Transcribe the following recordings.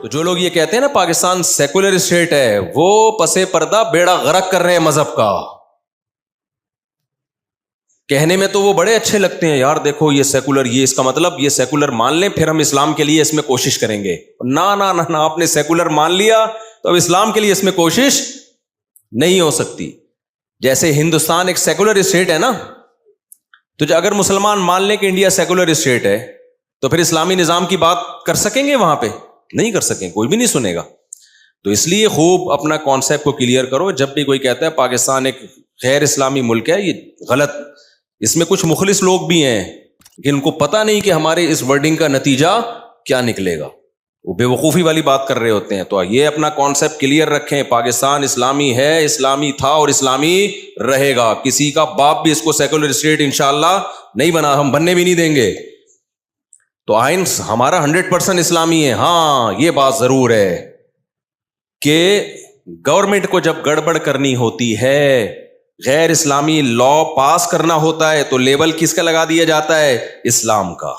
تو جو لوگ یہ کہتے ہیں نا پاکستان سیکولر اسٹیٹ ہے، وہ پسے پردہ بیڑا غرق کر رہے ہیں مذہب کا. کہنے میں تو وہ بڑے اچھے لگتے ہیں، یار دیکھو یہ سیکولر، یہ اس کا مطلب یہ سیکولر مان لیں پھر ہم اسلام کے لیے اس میں کوشش کریں گے. نہ نہ نہ، آپ نے سیکولر مان لیا تو اب اسلام کے لیے اس میں کوشش نہیں ہو سکتی. جیسے ہندوستان ایک سیکولر اسٹیٹ ہے نا، تو اگر مسلمان مان لیں کہ انڈیا سیکولر اسٹیٹ ہے تو پھر اسلامی نظام کی بات کر سکیں گے وہاں پہ؟ نہیں کر سکیں، کوئی بھی نہیں سنے گا. تو اس لیے خوب اپنا کانسیپٹ کو کلیئر کرو. جب بھی کوئی کہتا ہے پاکستان ایک غیر اسلامی ملک ہے، یہ غلط. اس میں کچھ مخلص لوگ بھی ہیں لیکن ان کو پتہ نہیں کہ ہمارے اس ورڈنگ کا نتیجہ کیا نکلے گا، وہ بے وقوفی والی بات کر رہے ہوتے ہیں. تو یہ اپنا کانسیپٹ کلیئر رکھیں، پاکستان اسلامی ہے، اسلامی تھا اور اسلامی رہے گا. کسی کا باپ بھی اس کو سیکولر اسٹیٹ انشاءاللہ نہیں بنا، ہم بننے بھی نہیں دیں گے. تو آئین ہمارا 100% اسلامی ہے. ہاں یہ بات ضرور ہے کہ گورنمنٹ کو جب گڑبڑ کرنی ہوتی ہے، غیر اسلامی لا پاس کرنا ہوتا ہے، تو لیبل کس کا لگا دیا جاتا ہے؟ اسلام کا.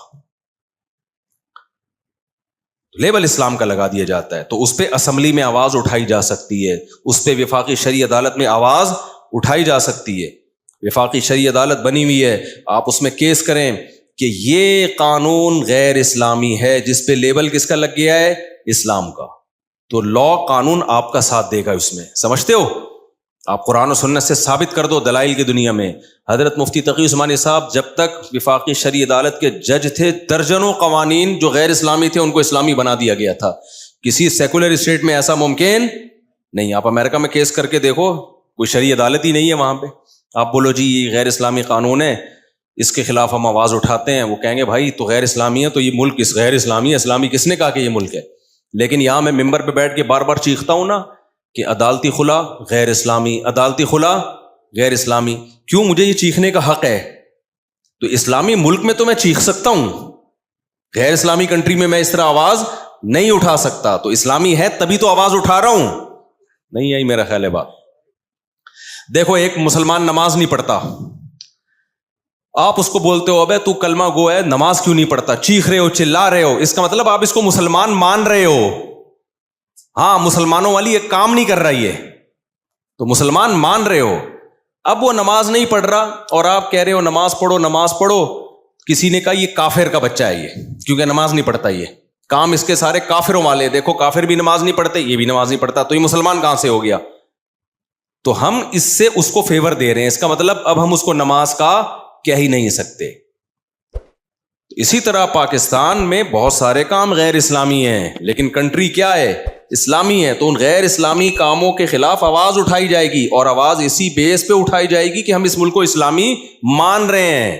لیبل اسلام کا لگا دیا جاتا ہے. تو اس پہ اسمبلی میں آواز اٹھائی جا سکتی ہے، اس پہ وفاقی شرعی عدالت میں آواز اٹھائی جا سکتی ہے. وفاقی شرعی عدالت بنی ہوئی ہے، آپ اس میں کیس کریں کہ یہ قانون غیر اسلامی ہے جس پہ لیبل کس کا لگ گیا ہے؟ اسلام کا. تو لا قانون آپ کا ساتھ دے گا اس میں. سمجھتے ہو؟ آپ قرآن و سنت سے ثابت کر دو دلائل کی دنیا میں. حضرت مفتی تقی عثمانی صاحب جب تک وفاقی شرعی عدالت کے جج تھے، درجنوں قوانین جو غیر اسلامی تھے ان کو اسلامی بنا دیا گیا تھا. کسی سیکولر اسٹیٹ میں ایسا ممکن نہیں. آپ امریکہ میں کیس کر کے دیکھو، کوئی شرعی عدالت ہی نہیں ہے وہاں پہ. آپ بولو جی یہ غیر اسلامی قانون ہے، اس کے خلاف ہم آواز اٹھاتے ہیں، وہ کہیں گے بھائی تو غیر اسلامی ہے تو یہ ملک اس غیر اسلامی ہے. اسلامی کس نے کہا کہ یہ ملک ہے؟ لیکن یہاں میں ممبر پہ بیٹھ کے بار بار چیختا ہوں نا کہ عدالتی خلا غیر اسلامی، عدالتی خلا غیر اسلامی. کیوں مجھے یہ چیخنے کا حق ہے؟ تو اسلامی ملک میں تو میں چیخ سکتا ہوں، غیر اسلامی کنٹری میں اس طرح آواز نہیں اٹھا سکتا. تو اسلامی ہے تبھی تو آواز اٹھا رہا ہوں. نہیں یہی میرا خیال ہے بات. دیکھو ایک مسلمان نماز نہیں پڑھتا، آپ اس کو بولتے ہو ابے تو کلمہ گو ہے، نماز کیوں نہیں پڑھتا؟ چیخ رہے ہو، چلا رہے ہو، اس کا مطلب آپ اس کو مسلمان مان رہے ہو. ہاں مسلمانوں والی ایک کام نہیں کر رہا یہ، تو مسلمان مان رہے ہو. اب وہ نماز نہیں پڑھ رہا اور آپ کہہ رہے ہو نماز پڑھو نماز پڑھو. کسی نے کہا یہ کافر کا بچہ ہے یہ، کیونکہ نماز نہیں پڑھتا. یہ کام اس کے سارے کافروں والے. دیکھو کافر بھی نماز نہیں پڑھتے، یہ بھی نماز نہیں پڑھتا، تو یہ مسلمان کہاں سے ہو گیا؟ تو ہم اس سے اس کو فیور دے رہے ہیں. اس کا مطلب اب ہم اس کو نماز کا کہہ ہی نہیں سکتے. اسی طرح پاکستان میں بہت سارے کام غیر اسلامی ہیں لیکن کنٹری کیا ہے؟ اسلامی ہے. تو ان غیر اسلامی کاموں کے خلاف آواز اٹھائی جائے گی، اور آواز اسی بیس پہ اٹھائی جائے گی کہ ہم اس ملک کو اسلامی مان رہے ہیں.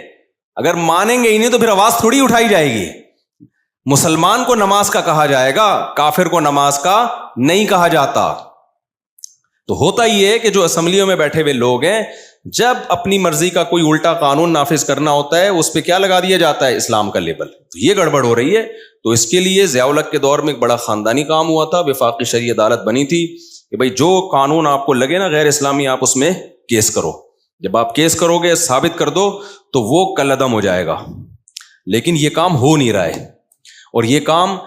اگر مانیں گے ہی نہیں تو پھر آواز تھوڑی اٹھائی جائے گی. مسلمان کو نماز کا کہا جائے گا، کافر کو نماز کا نہیں کہا جاتا. تو ہوتا ہی ہے کہ جو اسمبلیوں میں بیٹھے ہوئے لوگ ہیں، جب اپنی مرضی کا کوئی الٹا قانون نافذ کرنا ہوتا ہے اس پہ کیا لگا دیا جاتا ہے؟ اسلام کا لیبل. تو یہ گڑبڑ ہو رہی ہے. تو اس کے لیے ضیاء الحق کے دور میں ایک بڑا خاندانی کام ہوا تھا، وفاقی شرعی عدالت بنی تھی کہ بھائی جو قانون آپ کو لگے نا غیر اسلامی، آپ اس میں کیس کرو. جب آپ کیس کرو گے، ثابت کر دو، تو وہ کل عدم ہو جائے گا. لیکن یہ کام ہو نہیں رہا ہے، اور یہ کام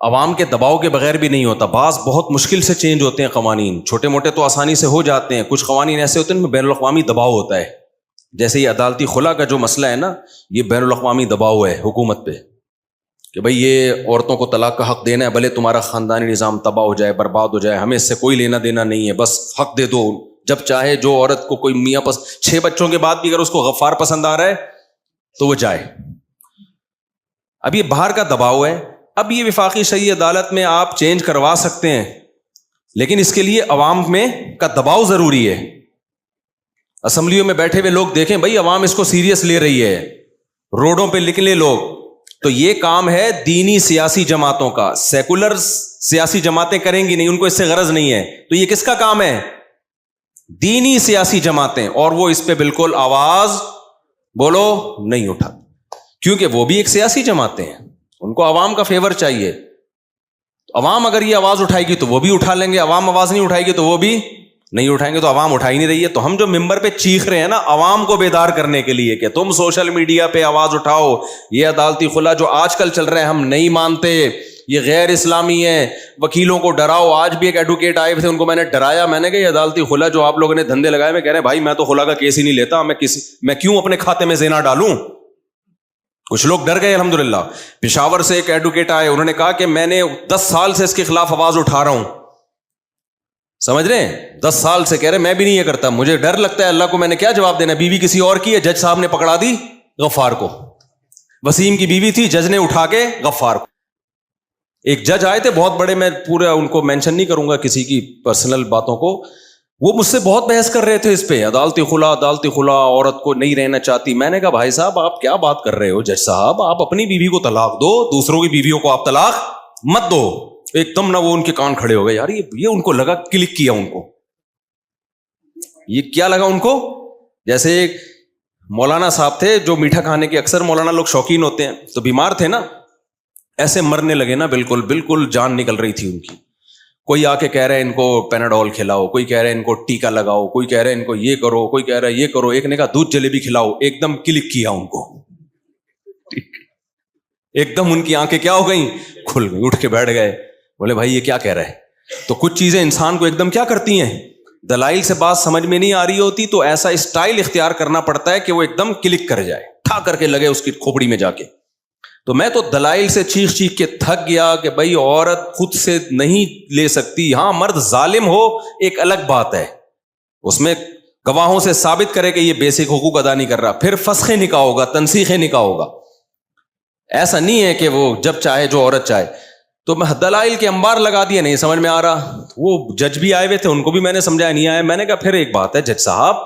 عوام کے دباؤ کے بغیر بھی نہیں ہوتا. بعض بہت مشکل سے چینج ہوتے ہیں قوانین، چھوٹے موٹے تو آسانی سے ہو جاتے ہیں. کچھ قوانین ایسے ہوتے ہیں ان میں بین الاقوامی دباؤ ہوتا ہے. جیسے یہ عدالتی خلا کا جو مسئلہ ہے نا، یہ بین الاقوامی دباؤ ہے حکومت پہ کہ بھئی یہ عورتوں کو طلاق کا حق دینا ہے، بھلے تمہارا خاندانی نظام تباہ ہو جائے، برباد ہو جائے، ہمیں اس سے کوئی لینا دینا نہیں ہے، بس حق دے دو. جب چاہے جو عورت کو کوئی میاں 6 بچوں کے بعد بھی اگر اس کو غفار پسند آ رہا ہے تو وہ جائے. اب یہ باہر کا دباؤ ہے. اب یہ وفاقی شرعی عدالت میں آپ چینج کروا سکتے ہیں، لیکن اس کے لیے عوام میں کا دباؤ ضروری ہے. اسمبلیوں میں بیٹھے ہوئے لوگ دیکھیں بھائی عوام اس کو سیریس لے رہی ہے، روڈوں پہ نکلے لوگ. تو یہ کام ہے دینی سیاسی جماعتوں کا. سیکولر سیاسی جماعتیں کریں گی نہیں، ان کو اس سے غرض نہیں ہے. تو یہ کس کا کام ہے؟ دینی سیاسی جماعتیں. اور وہ اس پہ بالکل آواز بولو نہیں اٹھا، کیونکہ وہ بھی ایک سیاسی جماعتیں ہیں، ان کو عوام کا فیور چاہیے. تو عوام اگر یہ آواز اٹھائے گی تو وہ بھی اٹھا لیں گے، عوام آواز نہیں اٹھائے گی تو وہ بھی نہیں اٹھائیں گے. تو عوام اٹھا ہی نہیں رہی ہے. تو ہم جو ممبر پہ چیخ رہے ہیں نا عوام کو بیدار کرنے کے لیے کہ تم سوشل میڈیا پہ آواز اٹھاؤ، یہ عدالتی خلا جو آج کل چل رہا ہے ہم نہیں مانتے، یہ غیر اسلامی ہیں, وکیلوں کو ڈراؤ. آج بھی ایک ایڈوکیٹ آئے تھے, ان کو میں نے ڈرایا, میں نے کہا یہ عدالتی خلا جو آپ لوگوں نے دھندے لگائے, میں کہہ رہے ہیں بھائی میں تو خلا کا کیس ہی نہیں لیتا, میں کیوں اپنے کھاتے میں زنا ڈالوں. کچھ لوگ ڈر گئے. الحمدللہ پشاور سے ایک ایڈوکیٹ آئے, انہوں نے کہا کہ میں نے 10 سال سے اس کے خلاف آواز اٹھا رہا ہوں. سمجھ رہے ہیں, 10 سال سے کہہ رہے میں بھی نہیں یہ کرتا, مجھے ڈر لگتا ہے اللہ کو میں نے کیا جواب دینا. بیوی کسی اور کی ہے, جج صاحب نے پکڑا دی غفار کو. وسیم کی بیوی تھی, جج نے اٹھا کے غفار کو. ایک جج آئے تھے بہت بڑے, میں پورا ان کو مینشن نہیں کروں گا کسی کی پرسنل باتوں کو, وہ مجھ سے بہت بحث کر رہے تھے اس پہ, عدالتی خلا, عورت کو نہیں رہنا چاہتی. میں نے کہا بھائی صاحب آپ کیا بات کر رہے ہو, جج صاحب آپ اپنی بیوی کو طلاق دو, دوسروں کی بیویوں کو آپ طلاق مت دو. ایک دم نہ وہ ان کے کان کھڑے ہو گئے, یار یہ ان کو لگا, کلک کیا ان کو, یہ کیا لگا ان کو, جیسے ایک مولانا صاحب تھے جو میٹھا کھانے کے اکثر مولانا لوگ شوقین ہوتے ہیں, تو بیمار تھے نا, ایسے مرنے لگے نا, بالکل جان نکل رہی تھی ان کی. کوئی آ کے کہہ رہے ہیں ان کو پیناڈول کھلاؤ, کوئی کہہ رہے ہیں ان کو ٹیکا لگاؤ, کوئی کہہ رہے ہیں ان کو یہ کرو, کوئی کہہ رہا ہے یہ کرو. ایک نے کہا دودھ جلیبی کھلاؤ, ایک دم کلک کیا ان کو, ایک دم ان کی آنکھیں کیا ہو گئیں, کھل گئی, اٹھ کے بیٹھ گئے. بولے بھائی یہ کیا کہہ رہا ہے. تو کچھ چیزیں انسان کو ایک دم کیا کرتی ہیں, دلائل سے بات سمجھ میں نہیں آ رہی ہوتی, تو ایسا اسٹائل اختیار کرنا پڑتا ہے کہ وہ ایک دم کلک کر جائے, ٹھا کر کے لگے اس کی کھوپڑی میں جا کے. تو میں تو دلائل سے چیخ کے تھک گیا کہ بھائی عورت خود سے نہیں لے سکتی. ہاں مرد ظالم ہو ایک الگ بات ہے, اس میں گواہوں سے ثابت کرے کہ یہ بیسک حقوق ادا نہیں کر رہا, پھر فسخ نکاح ہوگا, تنسیخ نکاح ہوگا. ایسا نہیں ہے کہ وہ جب چاہے جو عورت چاہے. تو میں دلائل کے انبار لگا دیا, نہیں سمجھ میں آ رہا. وہ جج بھی آئے ہوئے تھے, ان کو بھی میں نے سمجھایا, نہیں آیا. میں نے کہا پھر ایک بات ہے جج صاحب,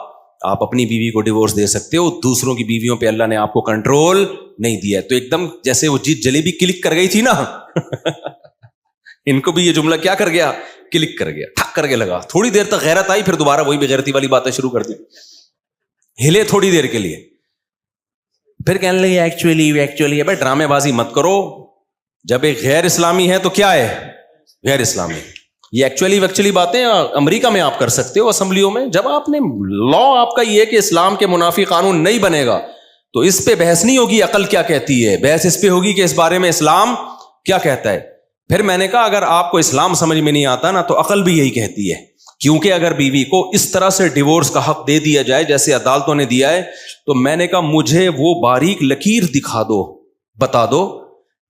آپ اپنی بیوی کو ڈیورس دے سکتے ہو, دوسروں کی بیویوں پہ اللہ نے آپ کو کنٹرول نہیں دیا. تو ایک دم جیسے وہ جلیبی کلک کر گئی تھی نا ان کو بھی یہ جملہ کیا کر گیا, کلک کر گیا, ٹھک کر کے لگا. تھوڑی دیر تک غیرت آئی, پھر دوبارہ وہی بغیرتی والی باتیں شروع کر دی, ہلے تھوڑی دیر کے لیے, پھر کہنے لگے ایکچولی. بھائی ڈرامے بازی مت کرو, جب ایک غیر اسلامی ہے تو کیا ہے, غیر اسلامی. یہ ایکچولی باتیں امریکہ میں آپ کر سکتے ہو, اسمبلیوں میں. جب آپ نے لا آپ کا یہ کہ اسلام کے منافی قانون نہیں بنے گا, تو اس پہ بحث نہیں ہوگی عقل کیا کہتی ہے, بحث اس پہ ہوگی کہ اس بارے میں اسلام کیا کہتا ہے. پھر میں نے کہا اگر آپ کو اسلام سمجھ میں نہیں آتا نا, تو عقل بھی یہی کہتی ہے. کیونکہ اگر بیوی کو اس طرح سے ڈیورس کا حق دے دیا جائے جیسے عدالتوں نے دیا ہے, تو میں نے کہا مجھے وہ باریک لکیر دکھا دو, بتا دو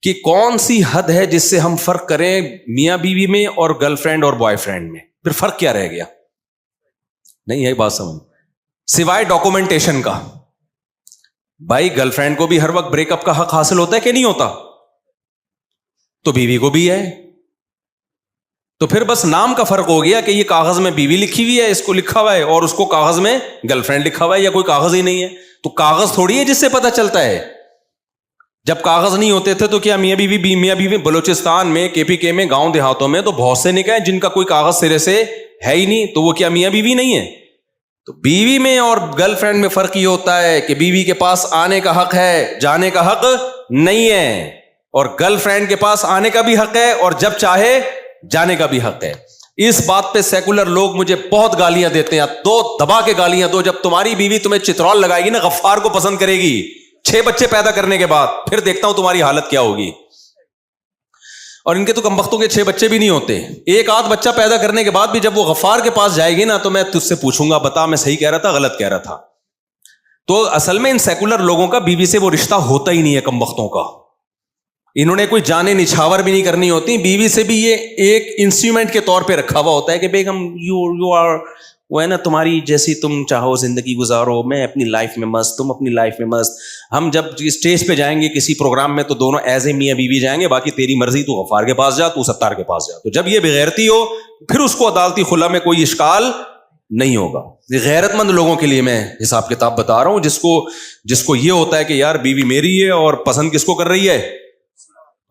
کہ کون سی حد ہے جس سے ہم فرق کریں میاں بیوی میں اور گرل فرینڈ اور بوائے فرینڈ میں. پھر فرق کیا رہ گیا, نہیں ہے بات سمجھ, سوائے ڈاکومنٹیشن کا. بھائی گرل فرینڈ کو بھی ہر وقت بریک اپ کا حق حاصل ہوتا ہے کہ نہیں ہوتا, تو بیوی کو بھی ہے. تو پھر بس نام کا فرق ہو گیا کہ یہ کاغذ میں بیوی لکھی ہوئی ہے, اس کو لکھا ہوا ہے, اور اس کو کاغذ میں گرل فرینڈ لکھا ہوا ہے, یا کوئی کاغذ ہی نہیں ہے. تو کاغذ تھوڑی ہے جس سے پتہ چلتا ہے. جب کاغذ نہیں ہوتے تھے تو کیا میاں بیوی بلوچستان میں, کے پی کے میں, گاؤں دیہاتوں میں تو بہت سے نکاح جن کا کوئی کاغذ سرے سے ہے ہی نہیں, تو وہ کیا میاں بیوی نہیں ہے. تو بیوی میں اور گرل فرینڈ میں فرق یہ ہوتا ہے کہ بیوی کے پاس آنے کا حق ہے, جانے کا حق نہیں ہے, اور گرل فرینڈ کے پاس آنے کا بھی حق ہے اور جب چاہے جانے کا بھی حق ہے. اس بات پہ سیکولر لوگ مجھے بہت گالیاں دیتے ہیں, دو دبا کے گالیاں دو. جب تمہاری بیوی تمہیں چترول لگائے گی نا, غفار کو پسند کرے گی 6 بچے پیدا کرنے کے بعد, پھر دیکھتا ہوں تمہاری حالت کیا ہوگی. اور ان کے تو کمبختوں کے 6 بچے بھی نہیں ہوتے, ایک آدھ بچہ پیدا کرنے کے بعد بھی جب وہ غفار کے پاس جائے گی نا, تو میں تجھ سے پوچھوں گا بتا میں صحیح کہہ رہا تھا غلط کہہ رہا تھا. تو اصل میں ان سیکولر لوگوں کا بیوی سے وہ رشتہ ہوتا ہی نہیں ہے کمبختوں کا. انہوں نے کوئی جانے نچھاور بھی نہیں کرنی ہوتی, بیوی سے بھی یہ ایک انسٹرومنٹ کے طور پہ رکھا ہوا ہوتا ہے کہ بیگم یو آر, وہ ہے نا تمہاری جیسی تم چاہو زندگی گزارو, میں اپنی لائف میں مست, تم اپنی لائف میں مست. ہم جب اسٹیج پہ جائیں گے کسی پروگرام میں تو دونوں ایز اے میاں بیوی جائیں گے, باقی تیری مرضی, تو غفار کے پاس جا, تو ستار کے پاس جا. تو جب یہ بغیرتی ہو پھر اس کو عدالتی خلا میں کوئی اشکال نہیں ہوگا. یہ غیرت مند لوگوں کے لیے میں حساب کتاب بتا رہا ہوں, جس کو یہ ہوتا ہے کہ یار بیوی میری ہے اور پسند کس کو کر رہی ہے,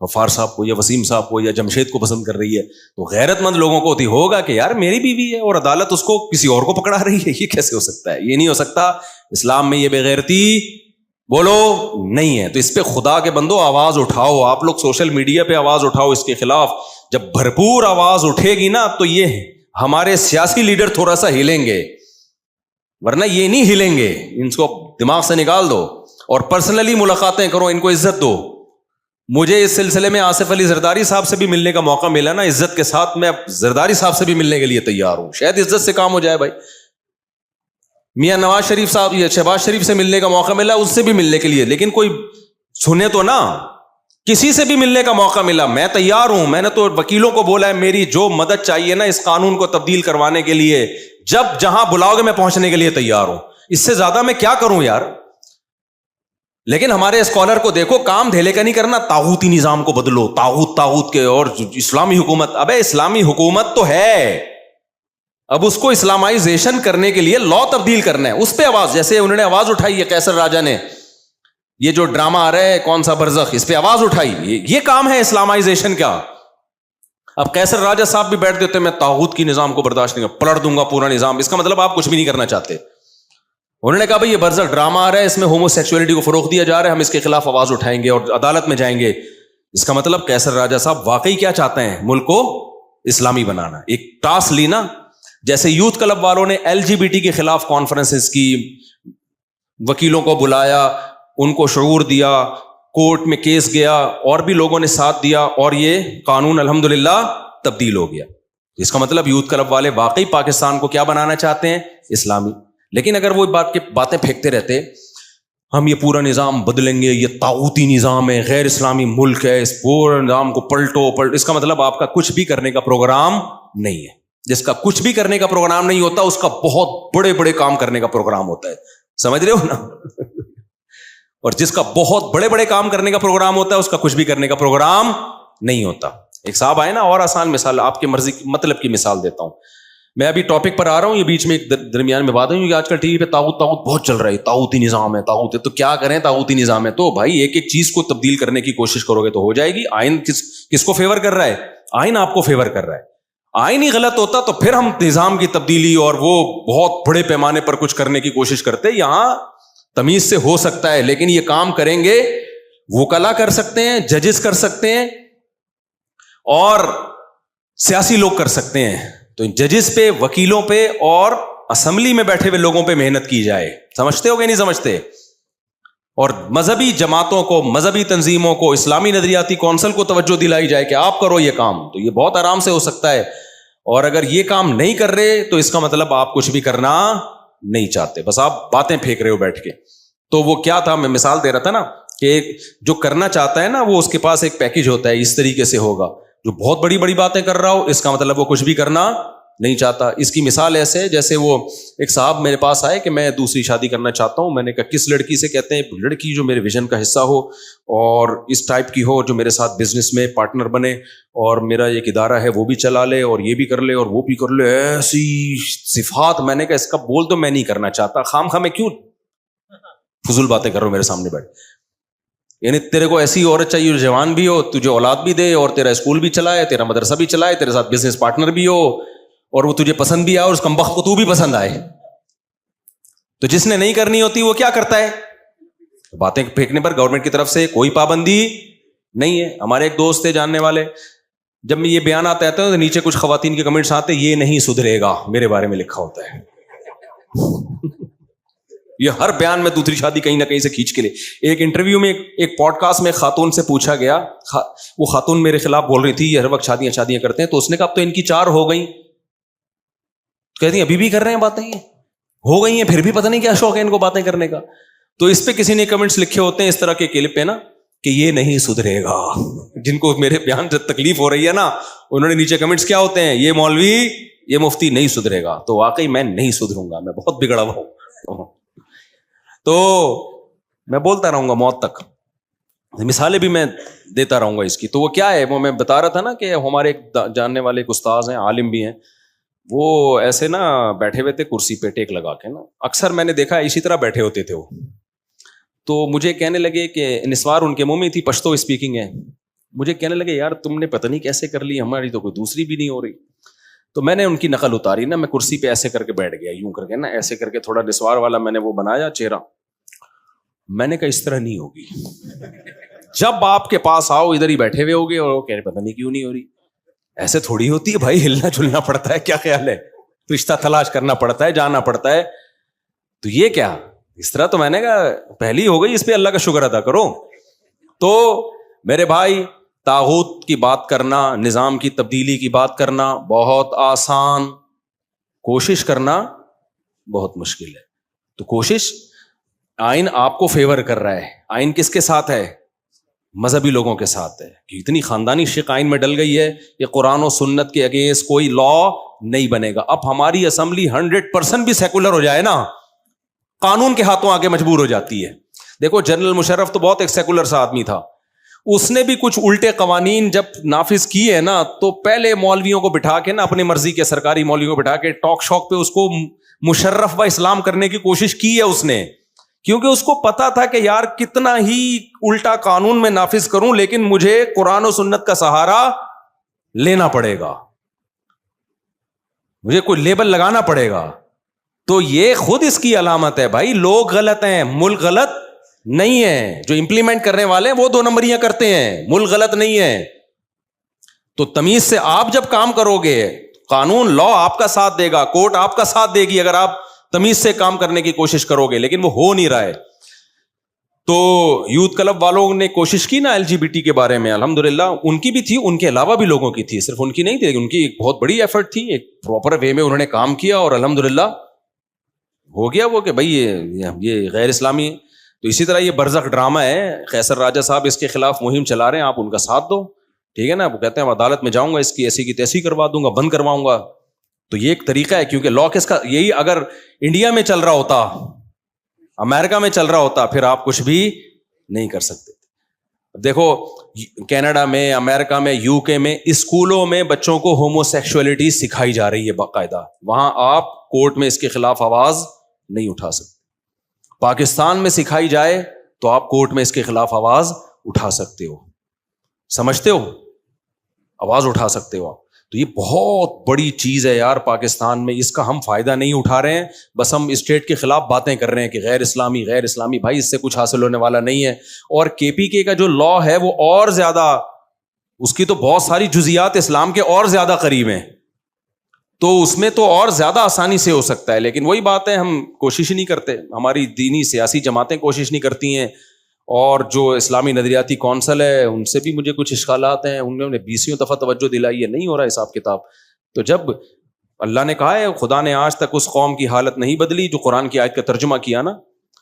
غفار صاحب کو یا وسیم صاحب کو یا جمشید کو پسند کر رہی ہے. تو غیرت مند لوگوں کو ہوگا کہ یار میری بیوی ہے اور عدالت اس کو کسی اور کو پکڑا رہی ہے. یہ کیسے ہو سکتا ہے, یہ نہیں ہو سکتا. اسلام میں یہ بغیرتی بولو نہیں ہے. تو اس پہ خدا کے بندو آواز اٹھاؤ, آپ لوگ سوشل میڈیا پہ آواز اٹھاؤ اس کے خلاف. جب بھرپور آواز اٹھے گی نا, تو یہ ہمارے سیاسی لیڈر تھوڑا سا ہلیں گے, ورنہ یہ نہیں ہلیں گے. ان کو دماغ سے نکال دو اور پرسنلی ملاقاتیں کرو, ان کو عزت دو. مجھے اس سلسلے میں آصف علی زرداری صاحب سے بھی ملنے کا موقع ملا نا, عزت کے ساتھ میں زرداری صاحب سے بھی ملنے کے لیے تیار ہوں, شاید عزت سے کام ہو جائے بھائی. میاں نواز شریف صاحب یا شہباز شریف سے ملنے کا موقع ملا, اس سے بھی ملنے کے لیے, لیکن کوئی سنے تو نا, کسی سے بھی ملنے کا موقع ملا میں تیار ہوں. میں نے تو وکیلوں کو بولا ہے میری جو مدد چاہیے نا اس قانون کو تبدیل کروانے کے لیے, جب جہاں بلاؤ گے میں پہنچنے کے لیے تیار ہوں. اس سے زیادہ میں کیا کروں یار. لیکن ہمارے اسکالر کو دیکھو, کام دھیلے کا نہیں کرنا, طاغوتی نظام کو بدلو, طاغوت کے, اور اسلامی حکومت. ابے اسلامی حکومت تو ہے, اب اس کو اسلامائزیشن کرنے کے لیے لا تبدیل کرنا ہے. اس پہ آواز, جیسے انہوں نے آواز اٹھائی ہے قیصر راجہ نے, یہ جو ڈرامہ آ رہا ہے کون سا برزخ, اس پہ آواز اٹھائی, یہ کام ہے اسلامائزیشن کا. اب قیصر راجہ صاحب بھی بیٹھ دیتے میں طاغوت کی نظام کو برداشت نہیں, پلٹ دوں گا پورا نظام. اس کا مطلب آپ کچھ بھی نہیں کرنا چاہتے. انہوں نے کہا بھائی یہ برزخ ڈرامہ آ رہا ہے, اس میں ہومو سیکسولیٹی کو فروغ دیا جا رہا ہے, ہم اس کے خلاف آواز اٹھائیں گے اور عدالت میں جائیں گے. اس کا مطلب قیصر راجہ صاحب واقعی کیا چاہتے ہیں, ملک کو اسلامی بنانا. ایک ٹاسک لی نا, جیسے یوتھ کلب والوں نے LGBT کے خلاف کانفرنسز کی, وکیلوں کو بلایا, ان کو شعور دیا, کورٹ میں کیس گیا, اور بھی لوگوں نے ساتھ دیا, اور یہ قانون الحمدللہ تبدیل ہو گیا. اس کا مطلب یوتھ کلب والے واقعی پاکستان کو کیا بنانا چاہتے ہیں, اسلامی. لیکن اگر وہ باتیں پھینکتے رہتے, ہم یہ پورا نظام بدلیں گے, یہ طاغوتی نظام ہے, غیر اسلامی ملک ہے, اس پورے نظام کو پلٹو, اس کا مطلب آپ کا کچھ بھی کرنے کا پروگرام نہیں ہے. جس کا کچھ بھی کرنے کا پروگرام نہیں ہوتا, اس کا بہت بڑے بڑے کام کرنے کا پروگرام ہوتا ہے. سمجھ رہے ہو نا. اور جس کا بہت بڑے بڑے کام کرنے کا پروگرام ہوتا ہے, اس کا کچھ بھی کرنے کا پروگرام نہیں ہوتا. ایک صاحب آئے نا, اور آسان مثال, آپ کی مرضی مطلب کی مثال دیتا ہوں. میں ابھی ٹاپک پر آ رہا ہوں, یہ بیچ میں ایک درمیان میں بات ہے کہ آج کل ٹی وی پہ طاغوت بہت چل رہا ہے, طاغوتی نظام ہے, طاغوت ہے. تو کیا کریں, طاغوتی نظام ہے تو بھائی ایک ایک چیز کو تبدیل کرنے کی کوشش کرو گے تو ہو جائے گی. آئین کس کو فیور کر رہا ہے, آئین آپ کو فیور کر رہا ہے. آئین ہی غلط ہوتا تو پھر ہم نظام کی تبدیلی اور وہ بہت بڑے پیمانے پر کچھ کرنے کی کوشش کرتے. یہاں تمیز سے ہو سکتا ہے, لیکن یہ کام کریں گے وکلا کر سکتے ہیں, ججز کر سکتے ہیں, اور سیاسی لوگ کر سکتے ہیں. تو ججز پہ, وکیلوں پہ, اور اسمبلی میں بیٹھے ہوئے لوگوں پہ محنت کی جائے. سمجھتے ہو کہ نہیں سمجھتے؟ اور مذہبی جماعتوں کو, مذہبی تنظیموں کو, اسلامی نظریاتی کونسل کو توجہ دلائی جائے کہ آپ کرو یہ کام, تو یہ بہت آرام سے ہو سکتا ہے. اور اگر یہ کام نہیں کر رہے تو اس کا مطلب آپ کچھ بھی کرنا نہیں چاہتے, بس آپ باتیں پھینک رہے ہو بیٹھ کے. تو وہ کیا تھا, میں مثال دے رہا تھا نا کہ جو کرنا چاہتا ہے نا, وہ اس کے پاس ایک پیکج ہوتا ہے, اس طریقے سے ہوگا. جو بہت بڑی بڑی باتیں کر رہا ہو, اس کا مطلب وہ کچھ بھی کرنا نہیں چاہتا. اس کی مثال ایسے ہے جیسے وہ ایک صاحب میرے پاس آئے کہ میں دوسری شادی کرنا چاہتا ہوں. میں نے کہا کس لڑکی سے؟ کہتے ہیں لڑکی جو میرے ویژن کا حصہ ہو اور اس ٹائپ کی ہو, جو میرے ساتھ بزنس میں پارٹنر بنے, اور میرا ایک ادارہ ہے وہ بھی چلا لے, اور یہ بھی کر لے اور وہ بھی کر لے, ایسی صفات. میں نے کہا اس کا بول تو میں نہیں کرنا چاہتا, خام خواہ میں کیوں فضول باتیں کر رہا ہوں میرے سامنے بیٹھ. یعنی تیرے کو ایسی عورت چاہیے جو جوان بھی ہو, تجھے اولاد بھی دے, اور تیرا اسکول بھی چلائے, تیرا مدرسہ بھی چلائے, تیرے ساتھ بزنس پارٹنر بھی ہو, اور وہ تجھے پسند بھی آئے, اور اس کمبخت کو تو بھی پسند آئے. تو جس نے نہیں کرنی ہوتی وہ کیا کرتا ہے, باتیں پھینکنے پر گورنمنٹ کی طرف سے کوئی پابندی نہیں ہے. ہمارے ایک دوست تھے جاننے والے, جب میں یہ بیان آتا ہے تو نیچے کچھ خواتین کے کمنٹس آتے, یہ نہیں سدھرے گا, میرے بارے میں لکھا ہوتا ہے. یہ ہر بیان میں دوسری شادی کہیں نہ کہیں سے کھینچ کے لے. ایک انٹرویو میں, ایک پوڈ کاسٹ میں خاتون سے پوچھا گیا, وہ خاتون میرے خلاف بول رہی تھی, یہ ہر وقت شادیاں کرتے ہیں. تو اس نے کہا اب تو ان کی 4 ہو گئیں. کہتی ہیں ابھی بھی کر رہے ہیں باتیں, یہ ہو گئی ہیں پھر بھی پتہ نہیں کیا شوق ہے ان کو باتیں کرنے کا. تو اس پہ کسی نے کمنٹس لکھے ہوتے ہیں اس طرح کے کلپ پہ نا, کہ یہ نہیں سدھرے گا. جن کو میرے بیان سے تکلیف ہو رہی ہے نا, انہوں نے نیچے کمنٹس کیا ہوتے ہیں, یہ مولوی, یہ مفتی نہیں سدھرے گا. تو واقعی میں نہیں سدھروں گا, میں بہت بگڑا ہوا ہوں. تو میں بولتا رہوں گا موت تک, مثالیں بھی میں دیتا رہوں گا اس کی. تو وہ کیا ہے, وہ میں بتا رہا تھا نا کہ ہمارے ایک جاننے والے ایک استاذ ہیں, عالم بھی ہیں, وہ ایسے نا بیٹھے ہوئے تھے کرسی پہ ٹیک لگا کے نا, اکثر میں نے دیکھا اسی طرح بیٹھے ہوتے تھے وہ. تو مجھے کہنے لگے کہ نسوار ان کے منہ میں تھی, پشتو اسپیکنگ ہے, مجھے کہنے لگے یار تم نے پتہ نہیں کیسے کر لی, ہماری تو کوئی دوسری بھی نہیں ہو رہی. تو میں نے ان کی نقل اتاری نا, میں کرسی پہ ایسے کر کے بیٹھ گیا, یوں کر کے نا, ایسے کر کے تھوڑا نسوار والا میں نے وہ بنایا چہرہ. میں نے کہا اس طرح نہیں ہوگی, جب آپ کے پاس آؤ ادھر ہی بیٹھے ہوئے ہوگے, اور وہ کہہ رہے پتہ نہیں کیوں نہیں ہو رہی. ایسے تھوڑی ہوتی ہے بھائی, ہلنا جلنا پڑتا ہے, کیا خیال ہے, رشتہ تلاش کرنا پڑتا ہے, جانا پڑتا ہے. تو یہ کیا اس طرح, تو میں نے کہا پہلی ہو گئی, اس پہ اللہ کا شکر ادا کرو. تو میرے بھائی طاغوت کی بات کرنا, نظام کی تبدیلی کی بات کرنا بہت آسان, کوشش کرنا بہت مشکل ہے. تو کوشش, آئین آپ کو فیور کر رہا ہے. آئین کس کے ساتھ ہے؟ مذہبی لوگوں کے ساتھ ہے. کہ اتنی خاندانی شق آئین میں ڈل گئی ہے, یہ قرآن و سنت کے اگینسٹ کوئی لا نہیں بنے گا. اب ہماری اسمبلی 100% بھی سیکولر ہو جائے نا, قانون کے ہاتھوں آگے مجبور ہو جاتی ہے. دیکھو جنرل مشرف تو بہت ایک سیکولر سا آدمی تھا, اس نے بھی کچھ الٹے قوانین جب نافذ کیے ہیں نا, تو پہلے مولویوں کو بٹھا کے نا, اپنی مرضی کے سرکاری مولویوں کو بٹھا کے ٹاک شوک پہ اس کو مشرف و اسلام کرنے کی کوشش کی ہے اس نے, کیونکہ اس کو پتا تھا کہ یار کتنا ہی الٹا قانون میں نافذ کروں لیکن مجھے قرآن و سنت کا سہارا لینا پڑے گا, مجھے کوئی لیبل لگانا پڑے گا. تو یہ خود اس کی علامت ہے بھائی, لوگ غلط ہیں, ملک غلط نہیں ہے. جو امپلیمنٹ کرنے والے ہیں وہ 2 نمبریاں کرتے ہیں, ملک غلط نہیں ہے. تو تمیز سے آپ جب کام کرو گے, قانون لا آپ کا ساتھ دے گا, کورٹ آپ کا ساتھ دے گی اگر آپ تمیز سے کام کرنے کی کوشش کرو گے, لیکن وہ ہو نہیں رہا ہے. تو یوتھ کلب والوں نے کوشش کی نا LGBT کے بارے میں, الحمدللہ ان کی بھی تھی, ان کے علاوہ بھی لوگوں کی تھی, صرف ان کی نہیں تھی, ان کی ایک بہت بڑی ایفرٹ تھی, ایک پراپر وے میں انہوں نے کام کیا اور الحمدللہ ہو گیا وہ کہ بھائی یہ غیر اسلامی ہے. تو اسی طرح یہ برزخ ڈرامہ ہے, قیصر راجہ صاحب اس کے خلاف مہم چلا رہے ہیں, آپ ان کا ساتھ دو, ٹھیک ہے نا. وہ کہتے ہیں عدالت میں جاؤں گا, اس کی ایسی کی تیسی کروا دوں گا, بند کرواؤں گا. تو یہ ایک طریقہ ہے, کیونکہ لا کس کا, یہی اگر انڈیا میں چل رہا ہوتا, امریکہ میں چل رہا ہوتا, پھر آپ کچھ بھی نہیں کر سکتے. دیکھو کینیڈا میں, امریکہ میں, UK میں اسکولوں میں بچوں کو ہومو سیکشولیٹی سکھائی جا رہی ہے باقاعدہ, وہاں آپ کورٹ میں اس کے خلاف آواز نہیں اٹھا سکتے. پاکستان میں سکھائی جائے تو آپ کورٹ میں اس کے خلاف آواز اٹھا سکتے ہو, سمجھتے ہو, آواز اٹھا سکتے ہو آپ. تو یہ بہت بڑی چیز ہے یار پاکستان میں, اس کا ہم فائدہ نہیں اٹھا رہے ہیں, بس ہم اسٹیٹ کے خلاف باتیں کر رہے ہیں کہ غیر اسلامی غیر اسلامی. بھائی اس سے کچھ حاصل ہونے والا نہیں ہے. اور KPK کا جو لا ہے وہ اور زیادہ, اس کی تو بہت ساری جزیات اسلام کے اور زیادہ قریب ہیں, تو اس میں تو اور زیادہ آسانی سے ہو سکتا ہے. لیکن وہی بات ہے, ہم کوشش ہی نہیں کرتے, ہماری دینی سیاسی جماعتیں کوشش نہیں کرتی ہیں, اور جو اسلامی نظریاتی کونسل ہے ان سے بھی مجھے کچھ اشکالات ہیں, انہوں نے 20 دفعہ توجہ دلائی ہے, نہیں ہو رہا حساب کتاب. تو جب اللہ نے کہا ہے خدا نے آج تک اس قوم کی حالت نہیں بدلی, جو قرآن کی آیت کا ترجمہ کیا نا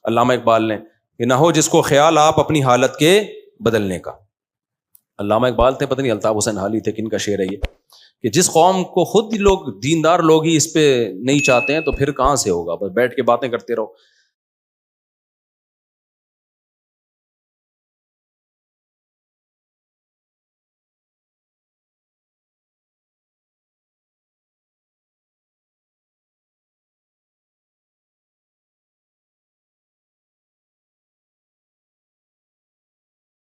علامہ اقبال نے, کہ نہ ہو جس کو خیال آپ اپنی حالت کے بدلنے کا. علامہ اقبال تھے, پتہ نہیں الطاف حسین حالی تھے, کن کا شعر ہے یہ, کہ جس قوم کو خود لوگ دیندار لوگ ہی اس پہ نہیں چاہتے ہیں تو پھر کہاں سے ہوگا, بس بیٹھ کے باتیں کرتے رہو.